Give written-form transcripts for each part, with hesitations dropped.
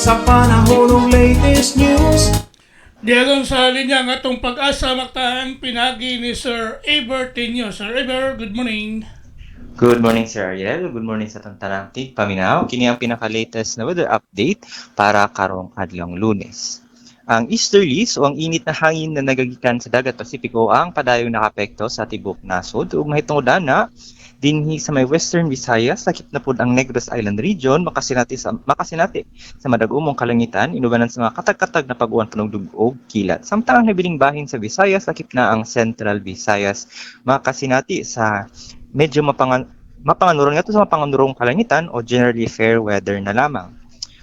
sa panahon ng latest news. Diyan sa linya nga itong pag-asa maktaan pinagi ni Sir Eber Tenyo. Sir Eber, good morning. Good morning, Sir Ariel. Good morning sa tantanang tigpaminaw. Kini ang pinaka-latest na weather update para karong adlong Lunes. Ang easterlies o ang init na hangin na nagagikan sa dagat Pasipiko ang padayong nakapekto sa tibok nasod ug mahitungod na dinhi sa may Western Visayas sakip na pud ang Negros Island region makasinati sa madag-umong kalangitan inubanan sa mga katag-katag na pag-uwan panugdog og kilat. Samtang ang nabiling bahin sa Visayas sakip na ang Central Visayas makasinati sa medyo mapanganurong nga to sa mapanganurong kalangitan o generally fair weather na lamang.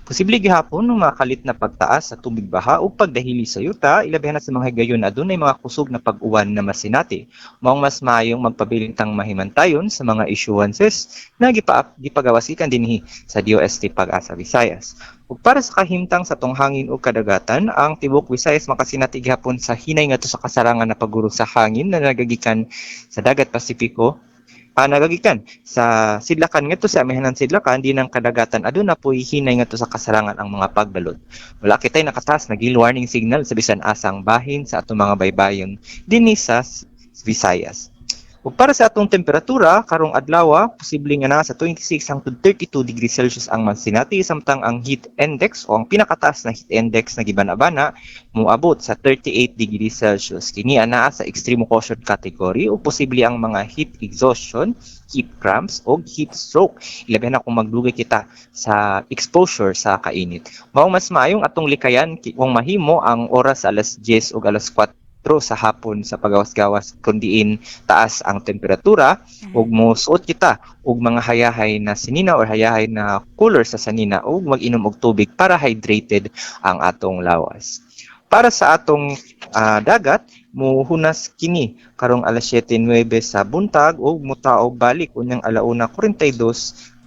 Posible gihapon ng mga kalit na pagtaas sa tubig baha o pagdahili sa yuta, ilabihan na sa mga higayon na adunay mga kusog na pag-uwan na masinati. Maong mas mayong magpabilintang mahimantayon sa mga issuances na gipagawasikan dinhi sa DOST Pag-asa Visayas. Ug para sa kahimtang sa tunghangin o kadagatan, ang tibok Visayas makasinati gihapon sa hinay ngadto sa kasarangan na pagguro sa hangin na nagagikan sa dagat Pasipiko. Nagagikan sa sidlakan ngadto sa amihanan sidlakan di ng kadagatan aduna po'y hinay ngadto sa kasarangan ang mga pagbalod. Wala kitay nakataas na gill warning signal sa bisan asang bahin sa atong mga baybayon dinhi sa Visayas. Ug para sa atong temperatura karong adlaw posible nga na sa 26 hangtod 32 degrees Celsius ang masinati samtang ang heat index o ang pinakataas na heat index na gibanabana moabot sa 38 degrees Celsius. Kini ana sa extreme caution category o posible ang mga heat exhaustion, heat cramps o heat stroke. Ilabi na kung magdugay kita sa exposure sa kainit. Mao mas maayong atong likayan kung mahimo ang oras sa alas 10 o alas 4 sa hapon sa pagawas-gawas kundiin taas ang temperatura ug mosuot kita og mga hayahay na sinina or hayahay na cooler sa sanina ug mag-inom og tubig para hydrated ang atong lawas. Para sa atong dagat, muhunas kini karong alas 7:09 sa buntag ug mutaog balik unyang alauna 42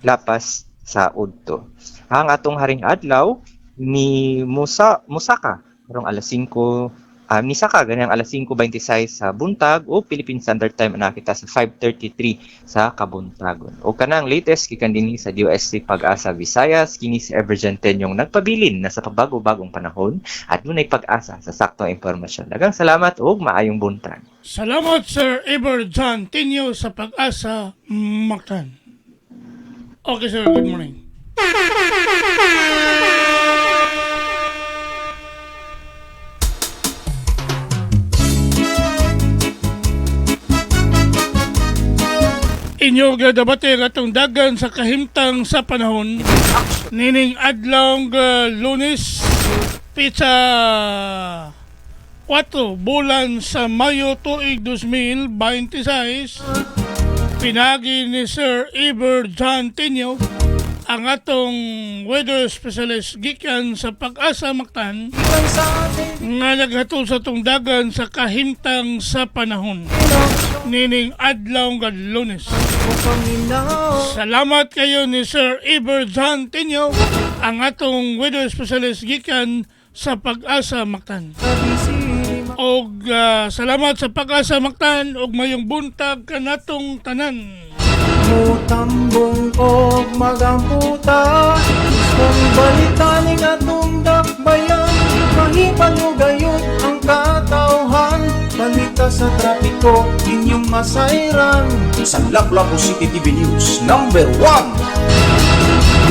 lapas sa udto. Ang atong haring adlaw ni musaka karong alas 5 misaka ganyang alas 5:26 sa buntag o Philippine Standard Time na kita sa 5:33 sa kabuntagon. O kanang latest gikan dinhi sa DOST Pag-asa Visayas kini si Evergen Tenyong nagpabilin na sa pabago-bagong panahon at dunay pag-asa sa saktong impormasyon. Daghang salamat ug maayong buntag. Salamat Sir Evergen Tenyo sa Pag-asa Mactan. Okay sir, good morning. Inyo gadabate katong dagan sa kahimtang sa panahon nining adlong Lunes pizza 4 bulan sa Mayo tuig 2026 pinagi ni Sir Evergen Tenyo ang atong weather specialist gikan sa Pag-asa Mactan nga naghatol sa tong dagan sa kahimtang sa panahon nining adlaw nga Lunes. Salamat kayo ni Sir Evergen Tenyo ang atong weather specialist gikan sa Pag-asa Mactan. Og salamat sa Pag-asa Mactan og mayong buntag kanatong tanan. Mutambong og magamputa kung balitaning atong dakbayan mahipalugayot ang katawhan balita sa trapiko inyong masayran sa Lapu-Lapu City TV News #1.